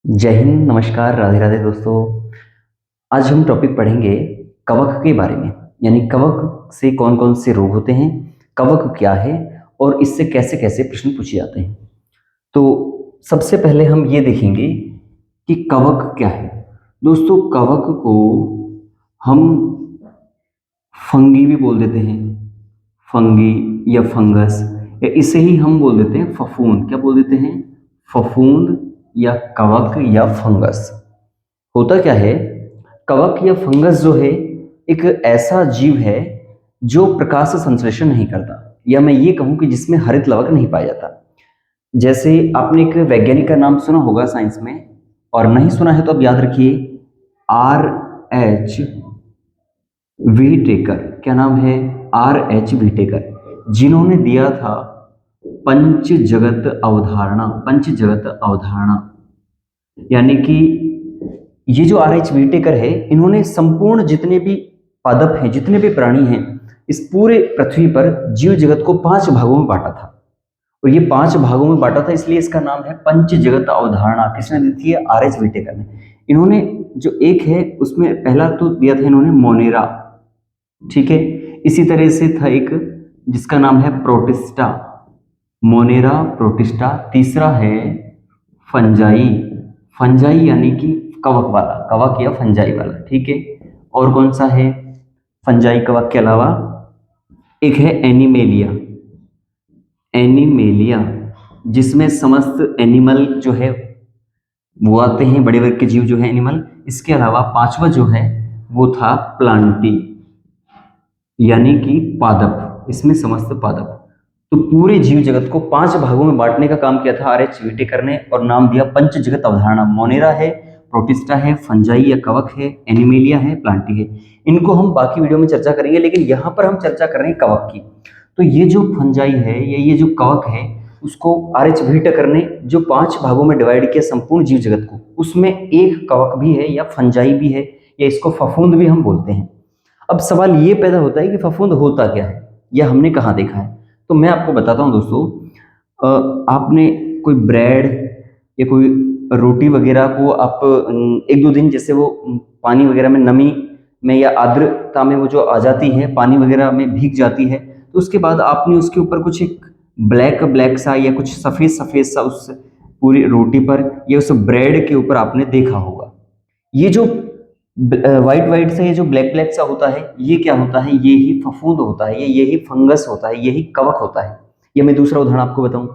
जय हिंद, नमस्कार, राधे राधे दोस्तों। आज हम टॉपिक पढ़ेंगे कवक के बारे में। यानी कवक से कौन कौन से रोग होते हैं, कवक क्या है और इससे कैसे कैसे प्रश्न पूछे जाते हैं। तो सबसे पहले हम ये देखेंगे कि कवक क्या है। दोस्तों, कवक को हम फंगी भी बोल देते हैं, फंगी या फंगस, या इसे ही हम बोल देते हैं फफूंद। क्या बोल देते हैं? फफूंद या कवक या फंगस। होता क्या है, कवक या फंगस जो है एक ऐसा जीव है जो प्रकाश संश्लेषण नहीं करता, या मैं ये कहूं कि जिसमें हरित लवक नहीं पाया जाता। जैसे आपने एक वैज्ञानिक का नाम सुना होगा साइंस में, और नहीं सुना है तो आप याद रखिए, RH व्हीटेकर। क्या नाम है? RH व्हीटेकर, जिन्होंने दिया था पंच जगत अवधारणा। पंच जगत अवधारणा यानी कि ये जो RH व्हीटेकर है, इन्होंने संपूर्ण जितने भी पादप हैं, जितने भी प्राणी हैं, इस पूरे पृथ्वी पर जीव जगत को 5 भागों में बांटा था। और ये 5 भागों में बांटा था, इसलिए इसका नाम है पंच जगत अवधारणा। किसने दी थी? RH व्हीटेकर ने। इन्होंने जो एक है उसमें पहला तो दिया था इन्होंने मोनेरा, ठीक है। इसी तरह से था एक जिसका नाम है प्रोटिस्टा, मोनेरा प्रोटिस्टा। तीसरा है फंजाई, फंजाई यानी कि कवक वाला, कवक या फंजाई वाला, ठीक है। और कौन सा है फंजाई कवक के अलावा? एक है एनिमेलिया, एनिमेलिया जिसमें समस्त एनिमल जो है वो आते हैं, बड़े वर्ग के जीव जो है एनिमल। इसके अलावा पांचवा जो है वो था प्लांटी, यानी कि पादप, इसमें समस्त पादप। तो पूरे जीव जगत को 5 भागों में बांटने का काम किया था RH व्हीटेकर ने, और नाम दिया पंच जगत अवधारणा। मोनेरा है, प्रोटिस्टा है, फंजाई या कवक है, एनिमेलिया है, प्लांटी है। इनको हम बाकी वीडियो में चर्चा करेंगे, लेकिन यहाँ पर हम चर्चा कर रहे हैं कवक की। तो ये जो फंजाई है या ये जो कवक है, उसको RH व्हीटेकर ने जो 5 भागों में डिवाइड किया संपूर्ण जीव जगत को, उसमें एक कवक भी है या फंजाई भी है, या इसको फफूंद भी हम बोलते हैं। अब सवाल ये पैदा होता है कि फफूंद होता क्या है या हमने कहाँ देखा है। तो मैं आपको बताता हूँ दोस्तों, आपने कोई ब्रेड या कोई रोटी वगैरह को आप 1-2 दिन, जैसे वो पानी वगैरह में नमी में या आर्द्रता में वो जो आ जाती है, पानी वगैरह में भीग जाती है, तो उसके बाद आपने उसके ऊपर कुछ एक ब्लैक ब्लैक सा या कुछ सफ़ेद सफ़ेद सा उस पूरी रोटी पर या उस ब्रेड के ऊपर आपने देखा होगा। ये जो व्हाइट व्हाइट सा, ये जो ब्लैक ब्लैक सा होता है, ये क्या होता है? ये ही फफूंद होता है, ये यही फंगस होता है, यही कवक होता है। ये मैं दूसरा उदाहरण आपको बताऊं।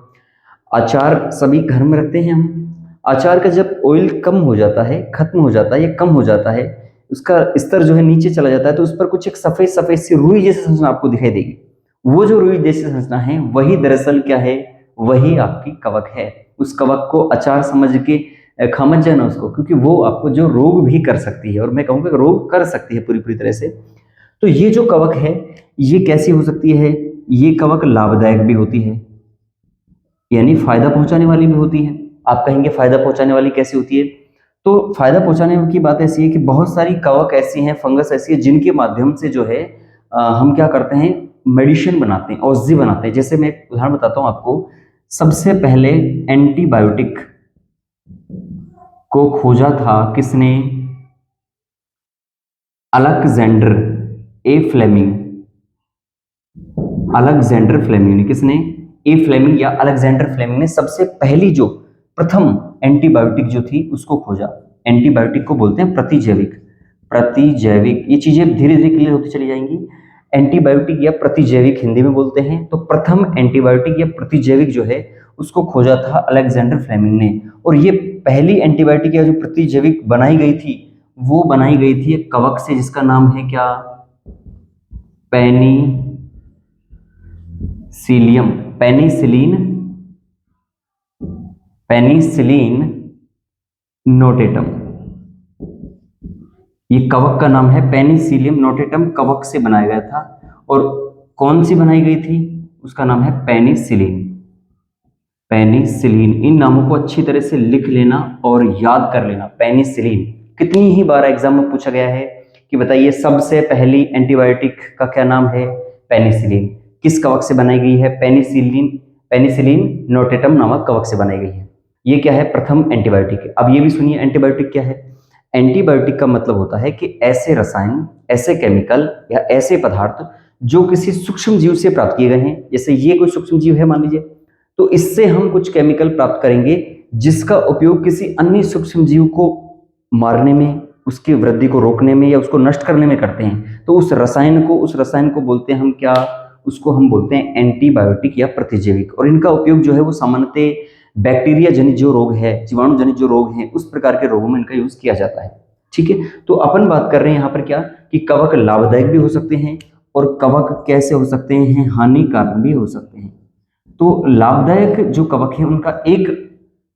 अचार सभी घर में रखते हैं हम। अचार का जब ऑयल कम हो जाता है, खत्म हो जाता है या कम हो जाता है, उसका स्तर जो है नीचे चला जाता है, तो उस पर कुछ एक सफेद सफेद सी रुई जैसी संरचना आपको दिखाई देगी। वो जो रुई जैसी संरचना है, वही दरअसल क्या है? वही आपकी कवक है। उस कवक को अचार समझ के खा मत जाना उसको, क्योंकि वो आपको जो रोग भी कर सकती है, और मैं कहूँगा रोग कर सकती है पूरी पूरी तरह से। तो ये जो कवक है, ये कैसी हो सकती है? ये कवक लाभदायक भी होती है, यानी फायदा पहुंचाने वाली भी होती है। आप कहेंगे फायदा पहुंचाने वाली कैसी होती है? तो फायदा पहुंचाने की बात ऐसी है कि बहुत सारी कवक ऐसी हैं, फंगस ऐसी है, जिनके माध्यम से जो है हम क्या करते हैं? मेडिसिन बनाते हैं, औषधि बनाते हैं। जैसे मैं एक उदाहरण बताता हूँ आपको। सबसे पहले एंटीबायोटिक को खोजा था किसने? अलेक्जेंडर ए फ्लेमिंग। अलेक्जेंडर फ्लेमिंग ने, किसने? ए फ्लेमिंग या अलेक्जेंडर फ्लेमिंग ने सबसे पहली जो प्रथम एंटीबायोटिक जो थी उसको खोजा। एंटीबायोटिक को बोलते हैं प्रतिजैविक। प्रतिजैविक, ये चीजें धीरे धीरे क्लियर होती चली जाएंगी। एंटीबायोटिक या प्रतिजैविक हिंदी में बोलते हैं। तो प्रथम एंटीबायोटिक या प्रतिजैविक जो है उसको खोजा था अलेक्जेंडर फ्लेमिंग ने। और ये पहली एंटीबायोटिक या जो प्रतिजैविक बनाई गई थी, वो बनाई गई थी एक कवक से, जिसका नाम है क्या? Penicillium, penicillin, penicillin notatum. ये कवक का नाम है पेनिसिलियम नोटेटम, कवक से बनाया गया था। और कौन सी बनाई गई थी? उसका नाम है पेनिसिलिन। पेनिसिलिन, इन नामों को अच्छी तरह से लिख लेना और याद कर लेना। पेनिसिलिन कितनी ही बार एग्जाम में पूछा गया है कि बताइए सबसे पहली एंटीबायोटिक का क्या नाम है? पेनिसिलिन। किस कवक से बनाई गई है? पेनिसिलिन, पेनिसिलिन नोटेटम नामक कवक से बनाई गई है। ये क्या है, प्रथम एंटीबायोटिक। अब ये भी सुनिए एंटीबायोटिक क्या है। एंटीबायोटिक का मतलब होता है कि ऐसे रसायन, ऐसे केमिकल या ऐसे पदार्थ जो किसी सूक्ष्म जीव से प्राप्त किए गए हैं। जैसे ये कोई सूक्ष्म जीव है मान लीजिए, तो इससे हम कुछ केमिकल प्राप्त करेंगे जिसका उपयोग किसी अन्य सूक्ष्म जीव को मारने में, उसकी वृद्धि को रोकने में या उसको नष्ट करने में करते हैं। तो उस रसायन को बोलते हैं हम क्या, उसको हम बोलते हैं एंटीबायोटिक या प्रतिजैविक। और इनका उपयोग जो है वो सामान्यतः बैक्टीरिया जनित जो रोग है, जीवाणु जनित जो रोग हैं, उस प्रकार के रोगों में इनका यूज किया जाता है। ठीक है, तो अपन बात कर रहे हैं यहाँ पर क्या, कि कवक लाभदायक भी हो सकते हैं और कवक कैसे हो सकते हैं, हानिकारक भी हो सकते हैं। तो लाभदायक जो कवक है उनका एक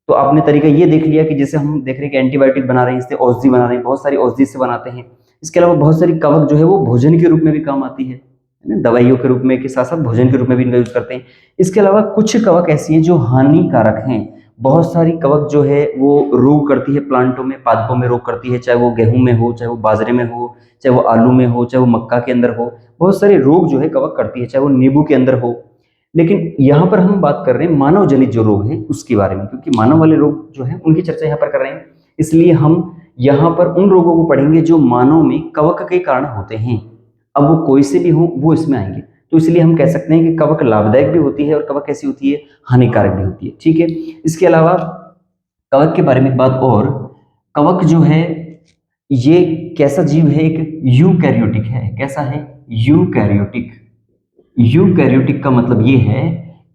तो आपने तरीका ये देख लिया कि जैसे हम देख रहे हैं कि एंटीबायोटिक बना रहे हैं, इससे औषधि बना रहे हैं, बहुत सारी औषधि से बनाते हैं। इसके अलावा बहुत सारी कवक जो है वो भोजन के रूप में भी काम आती है ना, दवाइयों के रूप में के साथ साथ भोजन के रूप में भी इनका यूज करते हैं। इसके अलावा कुछ कवक ऐसी हैं जो हानिकारक हैं। बहुत सारी कवक जो है वो रोग करती है प्लांटों में, पादपों में रोग करती है, चाहे वो गेहूं में हो, चाहे वो बाजरे में हो, चाहे वो आलू में हो, चाहे वो मक्का के अंदर हो। बहुत सारे रोग जो है कवक करती है, चाहे वो नींबू के अंदर हो। लेकिन यहाँ पर हम बात कर रहे हैं मानव जनित जो रोग है उसके बारे में, क्योंकि मानव वाले रोग जो है उनकी चर्चा यहाँ पर कर रहे हैं, इसलिए हम यहाँ पर उन रोगों को पढ़ेंगे जो मानव में कवक के कारण होते हैं। अब वो कोई से भी हो वो इसमें आएंगे। तो इसलिए हम कह सकते हैं कि कवक लाभदायक भी होती है और कवक कैसी होती है, हानिकारक भी होती है। ठीक है, इसके अलावा कवक के बारे में एक बात और, कवक जो है ये कैसा जीव है, एक यूकैरियोटिक है। कैसा है, यूकैरियोटिक। यूकैरियोटिक का मतलब ये है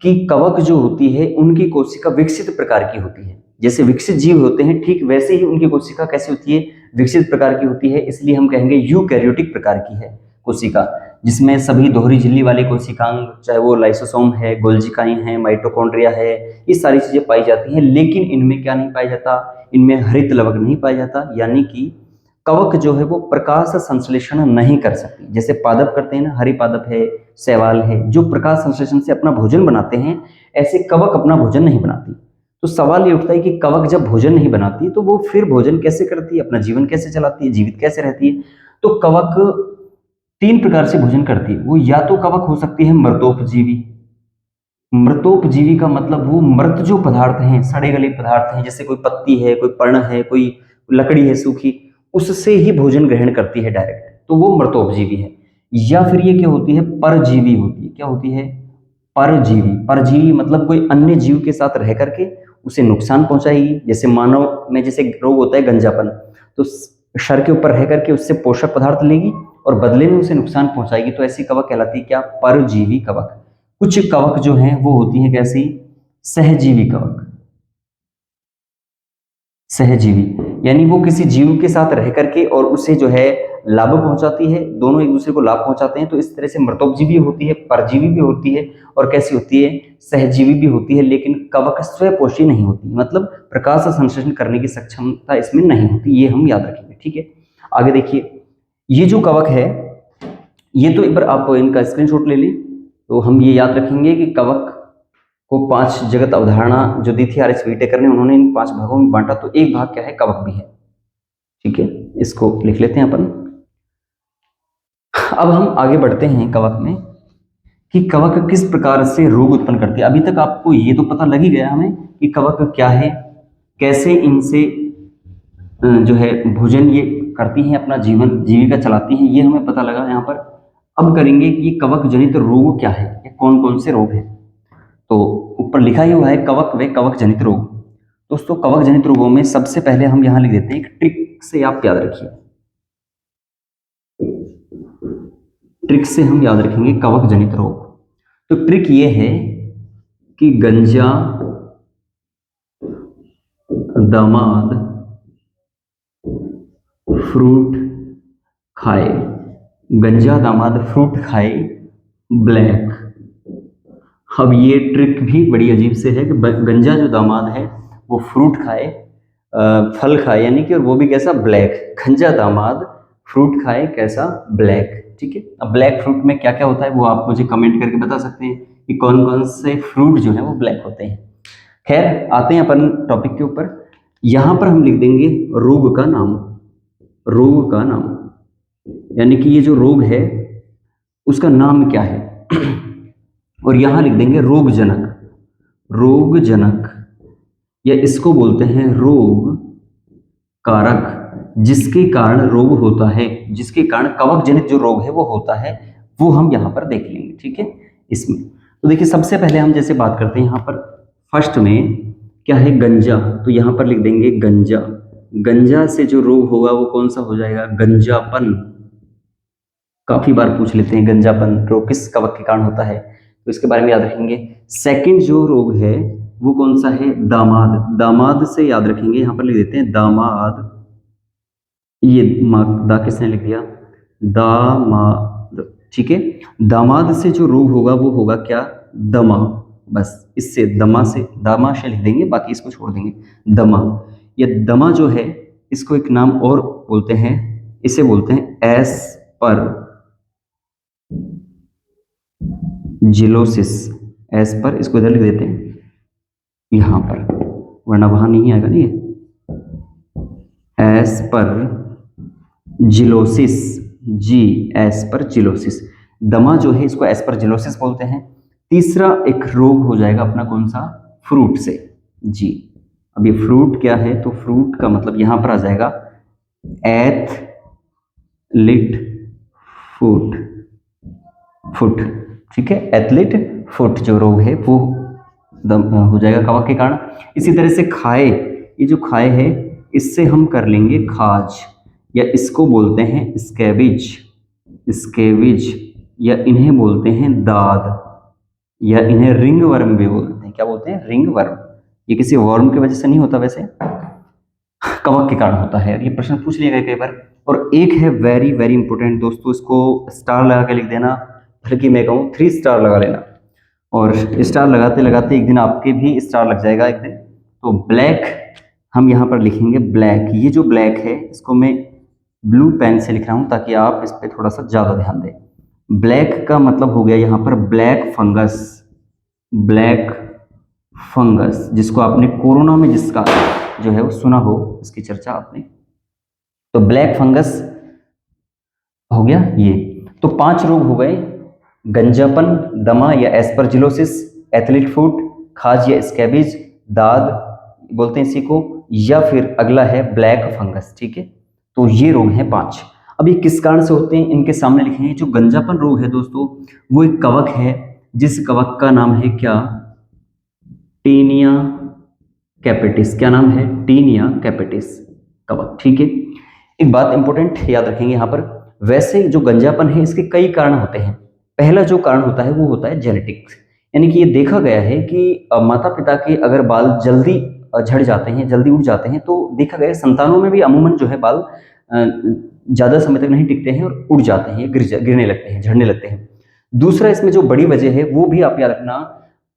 कि कवक जो होती है उनकी कोशिका विकसित प्रकार की होती है। जैसे विकसित जीव होते हैं ठीक वैसे ही उनकी कोशिका कैसी होती है, विकसित प्रकार की होती है। इसलिए हम कहेंगे यूकैरियोटिक प्रकार की है कोशिका, जिसमें सभी दोहरी झिल्ली वाले कोशिकांग, चाहे वो लाइसोसोम है, गोल्जिकाएं हैं, माइटोकॉन्ड्रिया है, ये सारी चीजें पाई जाती हैं। लेकिन इनमें क्या नहीं पाया जाता, इनमें हरित लवक नहीं पाया जाता, यानी कि कवक जो है वो प्रकाश संश्लेषण नहीं कर सकती। जैसे पादप करते हैं ना, हरी पादप है, शैवाल है, जो प्रकाश संश्लेषण से अपना भोजन बनाते हैं, ऐसे कवक अपना भोजन नहीं बनाती। तो सवाल ये उठता है कि कवक जब भोजन नहीं बनाती तो वो फिर भोजन कैसे करती है, अपना जीवन कैसे चलाती है, जीवित कैसे रहती है। तो कवक तीन प्रकार से भोजन करती है। वो या तो कवक हो सकती है मृतोपजीवी। मृतोपजीवी का मतलब वो मृत जो पदार्थ हैं, सड़े गले पदार्थ हैं, जैसे कोई पत्ती है, कोई पर्ण है, कोई लकड़ी है सूखी, उससे ही भोजन ग्रहण करती है डायरेक्ट, तो वो मृतोपजीवी है। या फिर ये क्या होती है, परजीवी होती है। क्या होती है, परजीवी। परजीवी मतलब कोई अन्य जीव के साथ रह करके उसे नुकसान पहुंचाएगी। जैसे मानव में जैसे रोग होता है गंजापन, तो शर के ऊपर रह करके उससे पोषक पदार्थ लेगी और बदले में उसे नुकसान पहुंचाएगी। तो ऐसी कवक कहलाती है क्या, परजीवी कवक। कुछ कवक जो हैं वो होती हैं कैसी, सहजीवी कवक। सहजीवी यानी वो किसी जीव के साथ रह करके और उसे जो है लाभ पहुंचाती है, दोनों एक दूसरे को लाभ पहुंचाते हैं। तो इस तरह से मृतोपजीवी होती है, परजीवी भी होती है और कैसी होती है, सहजीवी भी होती है। लेकिन कवक स्वपोषी नहीं होती, मतलब प्रकाश संश्लेषण करने की सक्षमता इसमें नहीं होती। ये हम याद रखेंगे। ठीक है, आगे देखिए, ये जो कवक है, ये तो एक बार आप इनका स्क्रीनशॉट ले लें, तो हम ये याद रखेंगे कि कवक को 5 जगत अवधारणा जो दी थी आर.एस. व्हिटेकर ने, उन्होंने इन 5 भागों में बांटा। तो एक भाग क्या है, कवक भी है। ठीक है, इसको लिख लेते हैं अपन। अब हम आगे बढ़ते हैं कवक में, कि कवक किस प्रकार से रोग उत्पन्न करती है। अभी तक आपको ये तो पता लग ही गया हमें कि कवक क्या है, कैसे इनसे जो है भोजन ये करती हैं, अपना जीवन जीविका चलाती हैं, ये हमें पता लगा यहाँ पर। अब करेंगे कि ये कवक जनित रोग क्या है, ये कौन कौन से रोग हैं। तो ऊपर लिखा ही हुआ है कवक व कवक जनित रोग। दोस्तों कवक जनित रोगों में सबसे पहले हम यहां लिख देते हैं, एक ट्रिक से आप याद रखिए, ट्रिक से हम याद रखेंगे कवक जनित रोग। तो ट्रिक ये है कि गंजा दामाद फ्रूट खाए, गंजा दामाद फ्रूट खाए ब्लैक। अब ये ट्रिक भी बड़ी अजीब से है कि गंजा जो दामाद है वो फ्रूट खाए, फल खाए, यानी कि और वो भी कैसा, ब्लैक। गंजा दामाद फ्रूट खाए कैसा, ब्लैक। ठीक है, अब ब्लैक फ्रूट में क्या क्या होता है वो आप मुझे कमेंट करके बता सकते हैं कि कौन कौन से फ्रूट जो है वो ब्लैक होते हैं। खैर आते हैं अपन टॉपिक के ऊपर। यहां पर हम लिख देंगे रोग का नाम, रोग का नाम, यानी कि ये जो रोग है उसका नाम क्या है। और यहां लिख देंगे रोगजनक, रोगजनक। या इसको बोलते हैं रोग कारक, जिसके कारण रोग होता है, जिसके कारण कवक जनित जो रोग है वो होता है, वो हम यहाँ पर देख लेंगे। ठीक है, इसमें तो देखिए सबसे पहले हम जैसे बात करते हैं यहाँ पर फर्स्ट में क्या है, गंजा, तो यहाँ पर लिख देंगे गंजा। गंजा से जो रोग होगा वो कौन सा हो जाएगा, गंजापन। काफी बार पूछ लेते हैं गंजापन रोग किस कवक के कारण होता है, तो इसके बारे में याद रखेंगे। सेकंड जो रोग है वो कौन सा है, दामाद। दामाद से याद रखेंगे, यहाँ पर लिख देते हैं दामाद। ये दा किसने लिख दिया, दामाद। ठीक है, दामाद से जो रोग होगा वो होगा क्या, दमा। बस इससे दमा से, दामा से लिख देंगे, बाकी इसको छोड़ देंगे, दमा। ये दमा जो है इसको एक नाम और बोलते हैं, इसे बोलते हैं एस्पर जिलोसिस। एस्पर, इसको इधर लिख देते हैं यहां पर, वरना वहां नहीं आएगा नहीं, एस्पर जिलोसिस, जी एस्परजिलोसिस। दमा जो है इसको एस्परजिलोसिस बोलते हैं। तीसरा एक रोग हो जाएगा अपना कौन सा, फ्रूट से। जी, अब ये फ्रूट क्या है, तो फ्रूट का मतलब यहां पर आ जाएगा एथलीट फुट, फुट। ठीक है, एथलीट फुट जो रोग है वो हो जाएगा कवक के कारण। इसी तरह से खाए, ये जो खाए है इससे हम कर लेंगे खाज, या इसको बोलते हैं स्कैबिज, स्कैबिज, या इन्हें बोलते हैं दाद, या इन्हें रिंग वर्म भी बोलते हैं। क्या बोलते हैं, रिंग वर्म। ये किसी वर्म की वजह से नहीं होता, वैसे कवक के कारण होता है। ये प्रश्न पूछ लिया गया कई बार। और एक है वेरी वेरी इंपॉर्टेंट दोस्तों, इसको स्टार लगा के लिख देना, बल्कि मैं कहूँ 3 स्टार लगा लेना, और स्टार लगाते लगाते एक दिन आपके भी स्टार लग जाएगा एक दिन। तो ब्लैक हम यहाँ पर लिखेंगे ब्लैक। ये जो ब्लैक है इसको मैं ब्लू पेन से लिख रहा हूँ ताकि आप इस पर थोड़ा सा ज़्यादा ध्यान दें। ब्लैक का मतलब हो गया यहाँ पर ब्लैक फंगस, ब्लैक फंगस, जिसको आपने कोरोना में जिसका जो है वो सुना हो, इसकी चर्चा आपने। तो ब्लैक फंगस हो गया ये। तो 5 रोग हो गए, गंजापन, दमा या एस्परजिलोसिस, एथलीट फुट, खाज या स्कैबिज, दाद बोलते हैं इसी को, या फिर अगला है ब्लैक फंगस। ठीक है, तो ये रोग हैं 5। अब ये किस कारण से होते हैं इनके सामने लिखेंगे। जो गंजापन रोग है दोस्तों वो एक कवक है, जिस कवक का नाम है क्या, टीनिया कैपिटिस। क्या नाम है, टीनिया कैपिटिस कवक। ठीक है, एक बात इंपॉर्टेंट याद रखेंगे यहाँ पर, वैसे जो गंजापन है इसके कई कारण होते हैं। पहला जो कारण होता है वो होता है जेनेटिक्स, यानी कि ये देखा गया है कि माता पिता के अगर बाल जल्दी झड़ जाते हैं, जल्दी उड़ जाते हैं, तो देखा गया है संतानों में भी अमूमन जो है बाल ज़्यादा समय तक नहीं टिकते हैं और उड़ जाते हैं, गिरने लगते हैं, झड़ने लगते हैं। दूसरा इसमें जो बड़ी वजह है वो भी आप याद रखना,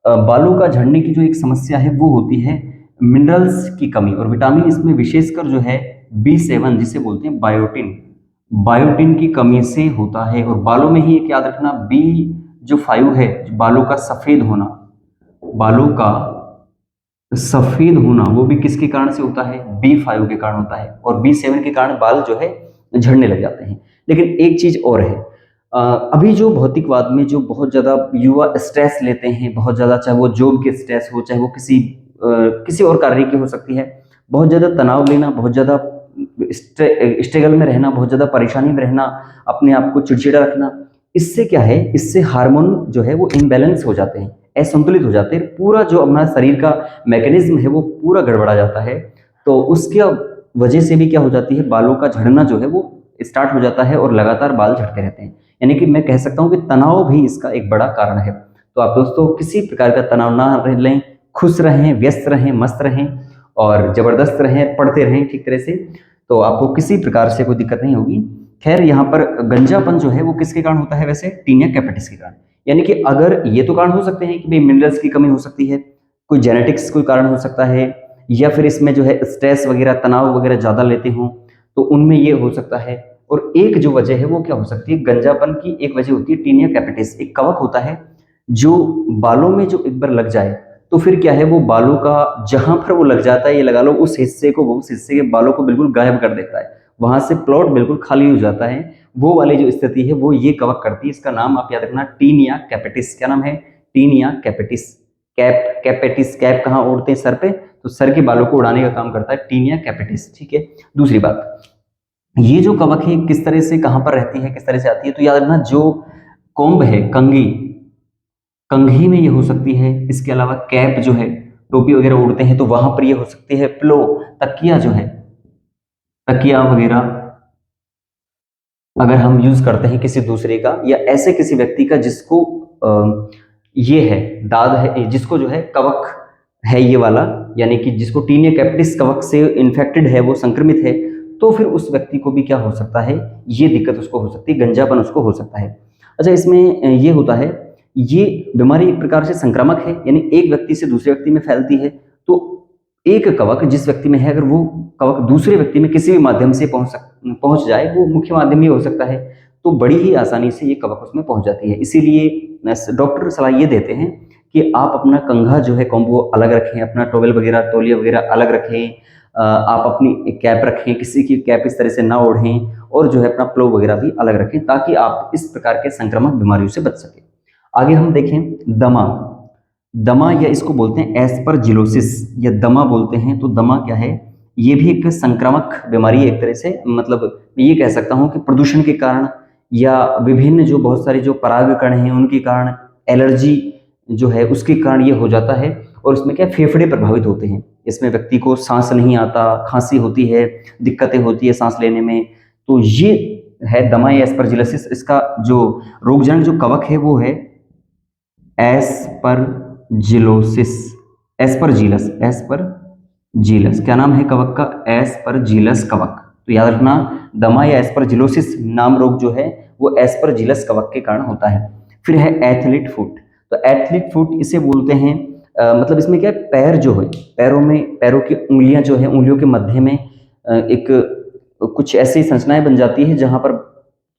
बालों का झड़ने की जो एक समस्या है वो होती है मिनरल्स की कमी, और विटामिन इसमें विशेषकर जो है B7 जिसे बोलते हैं बायोटिन, बायोटिन की कमी से होता है। और बालों में ही एक याद रखना, B5 है, बालों का सफेद होना, बालों का सफेद होना वो भी किसके कारण से होता है, B5 के कारण होता है, और B7 के कारण बाल जो है झड़ने लग जाते हैं। लेकिन एक चीज और है, अभी जो भौतिकवाद में जो बहुत ज्यादा युवा स्ट्रेस लेते हैं, बहुत ज्यादा, चाहे वो जॉब के स्ट्रेस हो, चाहे वो किसी और कार्य की हो सकती है, बहुत ज्यादा तनाव लेना, बहुत ज्यादा स्ट्रगल में रहना, बहुत ज्यादा परेशानी में रहना, अपने आप को चिड़चिड़ा रखना, इससे क्या है, इससे हार्मोन जो है वो इम्बैलेंस हो जाते हैं, असंतुलित हो जाते हैं, पूरा जो अपना शरीर का मैकेनिज्म है वो पूरा गड़बड़ा जाता है। तो उसकी वजह से भी क्या हो जाती है, बालों का झड़ना जो है वो स्टार्ट हो जाता है और लगातार बाल झड़ते रहते हैं। यानी कि मैं कह सकता हूँ कि तनाव भी इसका एक बड़ा कारण है। तो आप दोस्तों किसी प्रकार का तनाव ना लें, खुश रहें, व्यस्त रहें, मस्त रहें और जबरदस्त रहें, पढ़ते रहें ठीक तरह से, तो आपको किसी प्रकार से कोई दिक्कत नहीं होगी। खैर यहाँ पर गंजापन जो है वो किसके कारण होता है, वैसे टीनिया कैपिटिस के कारण। यानी कि अगर ये तो कारण हो सकते हैं कि भाई मिनरल्स की कमी हो सकती है, कोई जेनेटिक्स कोई कारण हो सकता है, या फिर इसमें जो है स्ट्रेस वगैरह, तनाव वगैरह ज्यादा लेते हो तो उनमें ये हो सकता है। और एक जो वजह है वो क्या हो सकती है, गंजापन की एक वजह होती है टीनिया कैपिटिस, एक कवक होता है जो बालों में जो एक बार लग जाए तो फिर क्या है, वो बालों का जहां पर वो लग जाता है, ये लगा लो उस हिस्से को, वो उस हिस्से के बालों को बिल्कुल गायब कर देता है, वहां से प्लॉट बिल्कुल खाली हो जाता है। वो वाली जो स्थिति है वो ये कवक करती है। इसका नाम आप याद रखना, टीनिया कैपिटिस। क्या नाम है, tinea capitis. Cap capitis, cap कहाँ ओढ़ते हैं, सर पे, तो सर के बालों को उड़ाने का काम करता है टीनिया कैपिटिस, ठीक है। दूसरी बात, ये जो कवक है किस तरह से कहाँ पर रहती है, किस तरह से आती है, तो याद रखना जो कोम्ब है, कंघी, कंघी में ये हो सकती है। इसके अलावा कैप जो है, टोपी वगैरह उड़ते हैं तो वहां पर ये हो सकती है। प्लो, तकिया जो है, तकिया वगैरह अगर हम यूज करते हैं किसी दूसरे का या ऐसे किसी व्यक्ति का जिसको ये है दाद है, जिसको जो है कवक है ये वाला, यानी कि जिसको टीनिया कैपिटिस कवक से इन्फेक्टेड है, वो संक्रमित है, तो फिर उस व्यक्ति को भी क्या हो सकता है, ये दिक्कत उसको हो सकती है, गंजापन उसको हो सकता है। अच्छा, इसमें ये होता है, ये बीमारी एक प्रकार से संक्रामक है, यानी एक व्यक्ति से दूसरे व्यक्ति में फैलती है। तो एक कवक जिस व्यक्ति में है, अगर वो कवक दूसरे व्यक्ति में किसी भी माध्यम से पहुंच जाए, वो मुख्य माध्यम ही हो सकता है, तो बड़ी ही आसानी से ये कवक उसमें पहुंच जाती है। इसीलिए डॉक्टर सलाह ये देते हैं कि आप अपना कंघा जो है कॉम्बो अलग रखें, अपना टॉवेल वगैरह, तौलिया वगैरह अलग रखें, आप अपनी कैप रखें, किसी की कैप इस तरह से ना ओढ़ें, और जो है अपना प्लो वगैरह भी अलग रखें, ताकि आप इस प्रकार के संक्रामक बीमारियों से बच सकें। आगे हम देखें दमा। दमा या इसको बोलते हैं एस्परजिलोसिस या दमा बोलते हैं। तो दमा क्या है, ये भी एक संक्रामक बीमारी है एक तरह से। मतलब मैं ये कह सकता हूँ कि प्रदूषण के कारण या विभिन्न जो बहुत सारे जो परागकण हैं उनके कारण, एलर्जी जो है उसके कारण ये हो जाता है। और इसमें क्या फेफड़े प्रभावित होते हैं, इसमें व्यक्ति को सांस नहीं आता, खांसी होती है, दिक्कतें होती है सांस लेने में। तो ये है दमा या एस्परजिलोसिस। इसका जो रोगजनक जो कवक है वो है एस्परजिलोसिस, एस्परजिलस, एस्परजिलस। क्या नाम है कवक का, एस्परजिलस कवक। तो याद रखना, दमा या एस्परजिलोसिस नाम रोग जो है वो एस्परजिलस कवक के कारण होता है। फिर है एथलीट फुट। तो एथलीट फुट इसे बोलते हैं, मतलब इसमें क्या है, पैर जो है, पैरों में, पैरों की उंगलियां जो है, उंगलियों के मध्य में एक कुछ ऐसी संरचनाएं बन जाती है जहां पर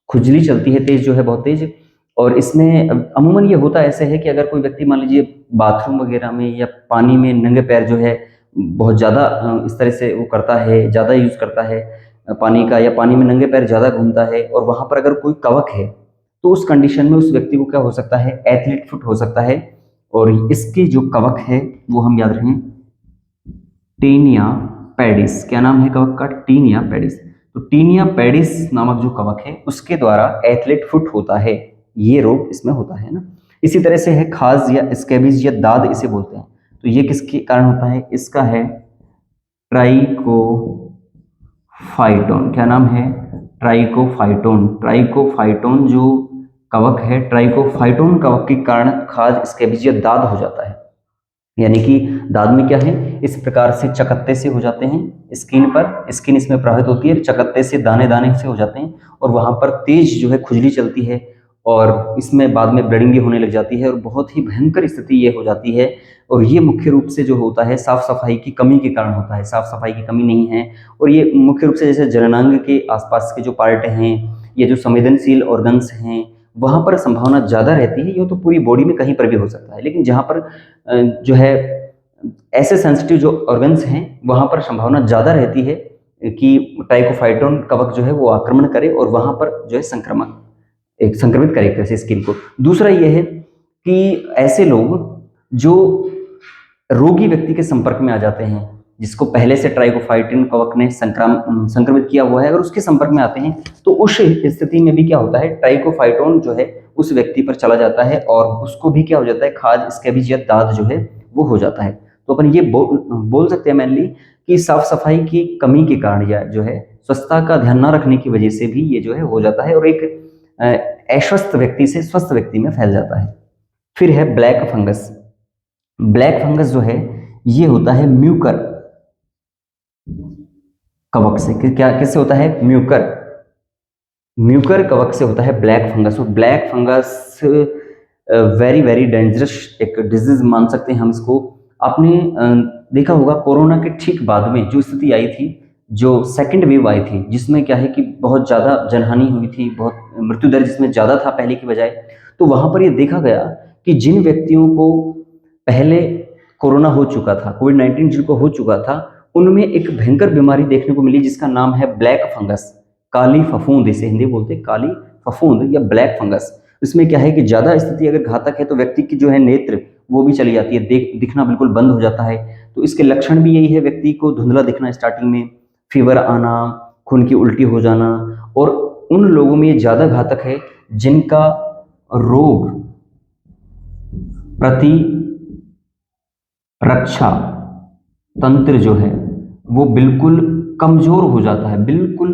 खुजली चलती है तेज, जो है बहुत तेज। और इसमें अमूमन ये होता ऐसे है कि अगर कोई व्यक्ति मान लीजिए बाथरूम वगैरह में या पानी में नंगे पैर जो है बहुत ज़्यादा इस तरह से वो करता है, ज़्यादा यूज़ करता है पानी का, या पानी में नंगे पैर ज़्यादा घूमता है, और वहाँ पर अगर कोई कवक है, तो उस कंडीशन में उस व्यक्ति को क्या हो सकता है, एथलीट फुट हो सकता है। और इसकी जो कवक है वो हम याद रखें, टीनिया पेडिस। क्या नाम है कवक का, टीनिया पेडिस। तो टीनिया पेडिस नामक जो कवक है उसके द्वारा एथलीट फुट होता है, ये रोग इसमें होता है ना। इसी तरह से है खाज या स्कैबिज या दाद इसे बोलते हैं। तो ये किसके कारण होता है, इसका है ट्राइकोफाइटोन। क्या नाम है, ट्राइकोफाइटोन। ट्राइकोफाइटोन जो कवक है, ट्राइकोफाइटोन कवक के कारण खाज, स्कैबिज या दाद हो जाता है। यानी कि दाद में क्या है, इस प्रकार से चकत्ते से हो जाते हैं स्किन पर, स्किन इसमें प्रभावित होती है, चकत्ते से दाने दाने से हो जाते हैं, और वहां पर तेज जो है खुजली चलती है, और इसमें बाद में ब्लीडिंग भी होने लग जाती है, और बहुत ही भयंकर स्थिति ये हो जाती है। और ये मुख्य रूप से जो होता है साफ सफाई की कमी के कारण होता है, साफ सफाई की कमी नहीं है। और ये मुख्य रूप से जैसे जननांग के आसपास के जो पार्ट हैं, ये जो संवेदनशील ऑर्गन्स हैं, वहां पर संभावना ज्यादा रहती है। ये तो पूरी बॉडी में कहीं पर भी हो सकता है, लेकिन जहां पर जो है ऐसे सेंसिटिव जो ऑर्गन्स हैं वहां पर संभावना ज्यादा रहती है कि ट्राइकोफाइटोन कवक जो है वो आक्रमण करे और वहां पर जो है संक्रमित करे एक तरह से स्किन को। दूसरा ये है कि ऐसे लोग जो रोगी व्यक्ति के संपर्क में आ जाते हैं, जिसको पहले से ट्राइकोफाइटिन कवक ने संक्रमित किया हुआ है, अगर उसके संपर्क में आते हैं तो उस स्थिति में भी क्या होता है, ट्राइकोफाइटोन जो है उस व्यक्ति पर चला जाता है और उसको भी क्या हो जाता है, खाज, स्कैबिज या दाद जो है वो हो जाता है। तो अपन ये बोल सकते हैं मेनली कि साफ सफाई की कमी के कारण या जो है स्वच्छता का ध्यान न रखने की वजह से भी ये जो है हो जाता है और एक अस्वस्थ व्यक्ति से स्वस्थ व्यक्ति में फैल जाता है। फिर है ब्लैक फंगस। ब्लैक फंगस जो है ये होता है म्यूकर कवक से। क्या किससे होता है, म्यूकर कवक से होता है ब्लैक फंगस। और black fungus very very dangerous एक डिजीज मान सकते हैं हम इसको। आपने देखा होगा कोरोना के ठीक बाद में जो स्थिति आई थी, जो सेकंड वेव आई थी, जिसमें क्या है कि बहुत ज़्यादा जनहानि हुई थी, बहुत मृत्यु दर जिसमें ज़्यादा था पहले की बजाय। तो वहाँ पर ये देखा गया कि जिन व्यक्तियों को पहले कोरोना हो चुका था, कोविड-19 जिनको हो चुका था, उनमें एक भयंकर बीमारी देखने को मिली जिसका नाम है ब्लैक फंगस, काली फफूंद, इसे हिंदी बोलते हैं काली फफूंद या ब्लैक फंगस। इसमें क्या है कि ज़्यादा स्थिति अगर घातक है तो व्यक्ति की जो है नेत्र वो भी चली जाती है, दिखना बिल्कुल बंद हो जाता है। तो इसके लक्षण भी यही है, व्यक्ति को धुंधला दिखना स्टार्टिंग में, फीवर आना, खून की उल्टी हो जाना, और उन लोगों में ये ज़्यादा घातक है जिनका रोग प्रति रक्षा तंत्र जो है वो बिल्कुल कमजोर हो जाता है, बिल्कुल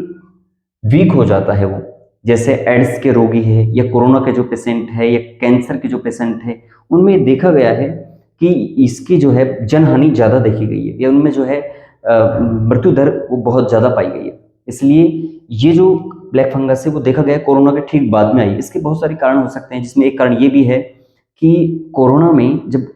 वीक हो जाता है वो। जैसे एड्स के रोगी है, या कोरोना के जो पेशेंट है, या कैंसर के जो पेशेंट है, उनमें देखा गया है कि इसकी जो है जनहानि ज़्यादा देखी गई है, या उनमें जो है मृत्यु दर वो बहुत ज़्यादा पाई गई है। इसलिए ये जो ब्लैक फंगस है वो देखा गया कोरोना के ठीक बाद में आई। इसके बहुत सारे कारण हो सकते हैं, जिसमें एक कारण ये भी है कि कोरोना में जब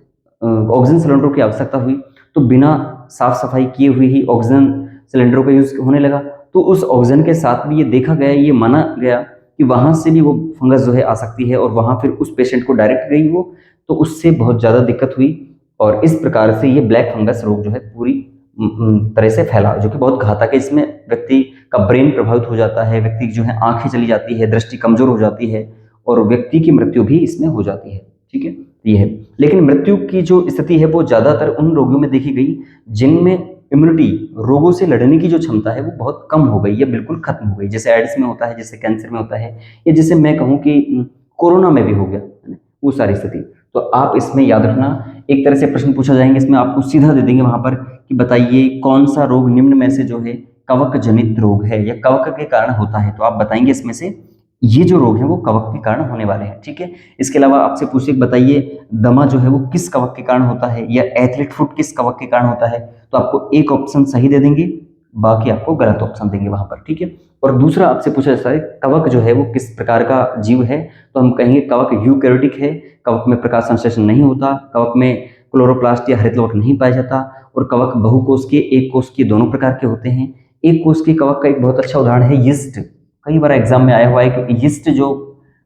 ऑक्सीजन सिलेंडरों की आवश्यकता हुई तो बिना साफ सफाई किए हुए ही ऑक्सीजन सिलेंडरों का यूज होने लगा। तो उस ऑक्सीजन के साथ भी ये देखा गया, ये माना गया कि वहां से भी वो फंगस जो है आ सकती है, और वहां फिर उस पेशेंट को डायरेक्ट गई वो, तो उससे बहुत ज़्यादा दिक्कत हुई। और इस प्रकार से ये ब्लैक फंगस रोग जो है पूरी तरह से फैला, जो कि बहुत घातक है। इसमें व्यक्ति का ब्रेन प्रभावित हो जाता है, व्यक्ति की जो है आंखें चली जाती है, दृष्टि कमजोर हो जाती है, और व्यक्ति की मृत्यु भी इसमें हो जाती है। ठीक है, ये है। लेकिन मृत्यु की जो स्थिति है वो ज्यादातर उन रोगियों में देखी गई जिनमें इम्यूनिटी, रोगों से लड़ने की जो क्षमता है वो बहुत कम हो गई या बिल्कुल खत्म हो गई, जैसे एड्स में होता है, जैसे कैंसर में होता है, या जैसे मैं कहूँ कि कोरोना में भी हो गया, है ना, वो सारी स्थिति। तो आप इसमें याद रखना, एक तरह से प्रश्न पूछा जाएंगे इसमें, आपको सीधा दे देंगे वहां पर कि बताइए कौन सा रोग निम्न में से जो है कवक जनित रोग है, या कवक के कारण होता है। तो आप बताएंगे इसमें से ये जो रोग है वो कवक के कारण होने वाले हैं। ठीक है, इसके अलावा आपसे पूछे बताइए दमा जो है वो किस कवक के कारण होता है, या एथलीट फुट किस कवक के कारण होता है। तो आपको एक ऑप्शन सही दे देंगे, बाकी आपको गलत ऑप्शन देंगे वहां पर। ठीक है, और दूसरा आपसे पूछा जाता है कवक जो है वो किस प्रकार का जीव है, तो हम कहेंगे कवक यूकैरियोटिक है, कवक में प्रकाश संश्लेषण नहीं होता, कवक में क्लोरोप्लास्ट या हरितलवक नहीं पाया जाता, और कवक बहुकोश के, एक कोश के, दोनों प्रकार के होते हैं। एक कोश के कवक का एक बहुत अच्छा उदाहरण है यीस्ट। कई बार एग्जाम में आया हुआ है कि यीस्ट जो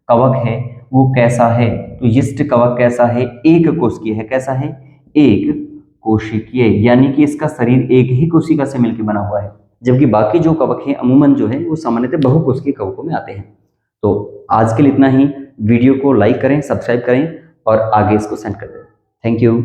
कवक है वो कैसा है, तो यीस्ट कवक कैसा है, एक कोशिकीय है। कैसा है? एक कोशिकीय, यानी कि इसका शरीर एक ही कोशिका से मिलकर बना हुआ है, जबकि बाकी जो कवक हैं अमूमन जो है वो सामान्यतः बहुकोशिकीय कवकों में आते हैं। तो आज के लिए इतना ही। वीडियो को लाइक करें, सब्सक्राइब करें, और आगे इसको सेंड कर दें। Thank you.